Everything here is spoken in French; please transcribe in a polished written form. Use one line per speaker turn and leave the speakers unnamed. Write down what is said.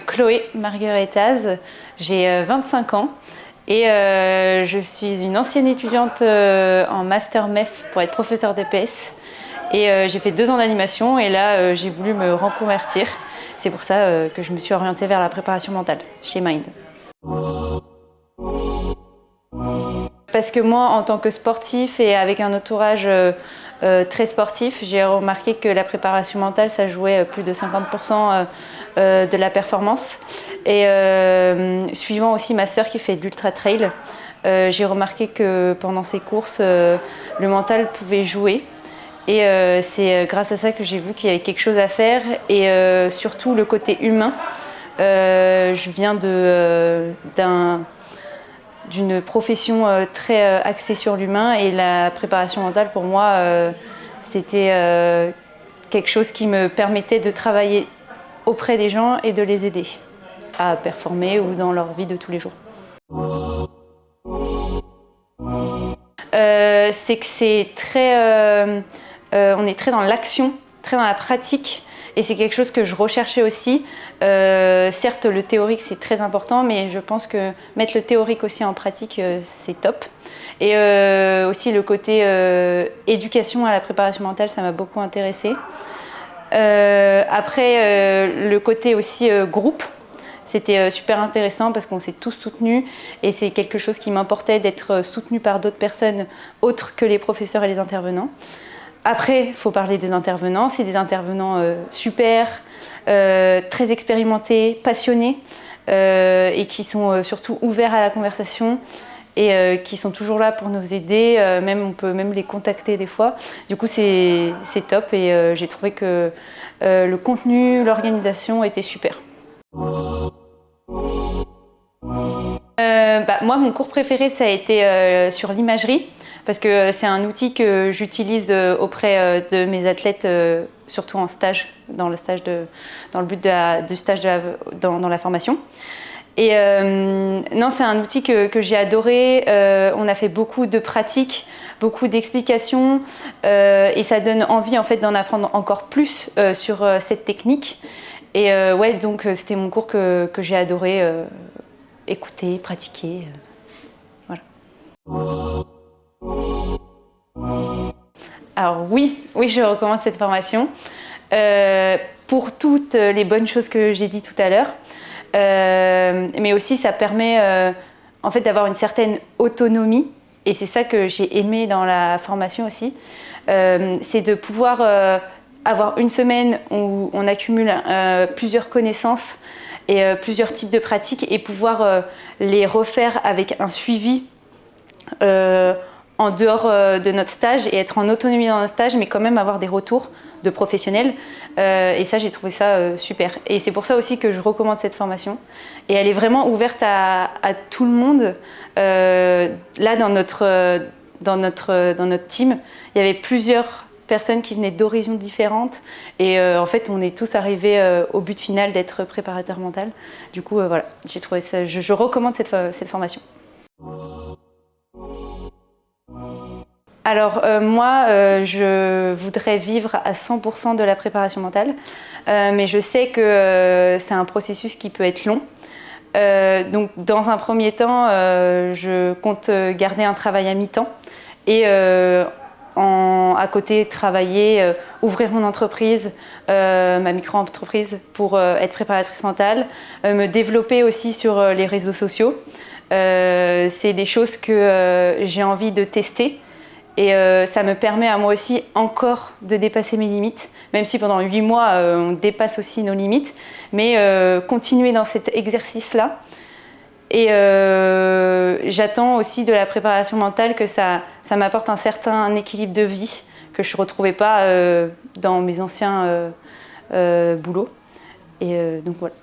Chloé Margueretaz, j'ai 25 ans et je suis une ancienne étudiante en master MEF pour être professeure d'EPS. Et j'ai fait 2 ans d'animation et là j'ai voulu me reconvertir. C'est pour ça que je me suis orientée vers la préparation mentale chez Mind. Parce que moi, en tant que sportif et avec un entourage très sportif, j'ai remarqué que la préparation mentale, ça jouait plus de 50% de la performance. Et suivant aussi ma sœur qui fait de l'ultra trail, j'ai remarqué que pendant ses courses, le mental pouvait jouer. Et c'est grâce à ça que j'ai vu qu'il y avait quelque chose à faire et surtout le côté humain. Je viens d'une profession très axée sur l'humain et la préparation mentale pour moi c'était quelque chose qui me permettait de travailler auprès des gens et de les aider à performer ou dans leur vie de tous les jours. C'est que c'est très on est très dans l'action, très dans la pratique et c'est quelque chose que je recherchais aussi. Certes, le théorique c'est très important, mais je pense que mettre le théorique aussi en pratique c'est top. Et aussi le côté éducation à la préparation mentale, ça m'a beaucoup intéressée. Après, le côté aussi groupe, c'était super intéressant parce qu'on s'est tous soutenus et c'est quelque chose qui m'importait d'être soutenu par d'autres personnes autres que les professeurs et les intervenants. Après, il faut parler des intervenants. C'est des intervenants super, très expérimentés, passionnés et qui sont surtout ouverts à la conversation et qui sont toujours là pour nous aider. On peut même les contacter des fois. Du coup, c'est top et j'ai trouvé que le contenu, l'organisation était super. Moi, mon cours préféré, ça a été sur l'imagerie. Parce que c'est un outil que j'utilise auprès de mes athlètes, surtout en stage, dans le but du stage dans la formation. Et non, c'est un outil que j'ai adoré. On a fait beaucoup de pratiques, beaucoup d'explications, et ça donne envie en fait d'en apprendre encore plus sur cette technique. Et ouais, donc c'était mon cours que j'ai adoré écouter, pratiquer. Voilà. Alors oui, je recommande cette formation pour toutes les bonnes choses que j'ai dit tout à l'heure, mais aussi ça permet en fait d'avoir une certaine autonomie et c'est ça que j'ai aimé dans la formation aussi, c'est de pouvoir avoir une semaine où on accumule plusieurs connaissances et plusieurs types de pratiques et pouvoir les refaire avec un suivi en dehors de notre stage et être en autonomie dans notre stage, mais quand même avoir des retours de professionnels. Et ça, j'ai trouvé ça super. Et c'est pour ça aussi que je recommande cette formation. Et elle est vraiment ouverte à tout le monde. Là, dans notre team, il y avait plusieurs personnes qui venaient d'horizons différentes. Et en fait, on est tous arrivés au but final d'être préparateur mental. Du coup, voilà, j'ai trouvé ça. Je recommande cette formation. Alors moi, je voudrais vivre à 100% de la préparation mentale, mais je sais que c'est un processus qui peut être long. Donc dans un premier temps, je compte garder un travail à mi-temps et à côté travailler, ouvrir mon entreprise, ma micro-entreprise pour être préparatrice mentale, me développer aussi sur les réseaux sociaux. C'est des choses que j'ai envie de tester. Et ça me permet à moi aussi encore de dépasser mes limites, même si pendant 8 mois on dépasse aussi nos limites, mais continuer dans cet exercice-là. Et j'attends aussi de la préparation mentale que ça m'apporte un certain équilibre de vie que je ne retrouvais pas dans mes anciens boulots. Et donc voilà.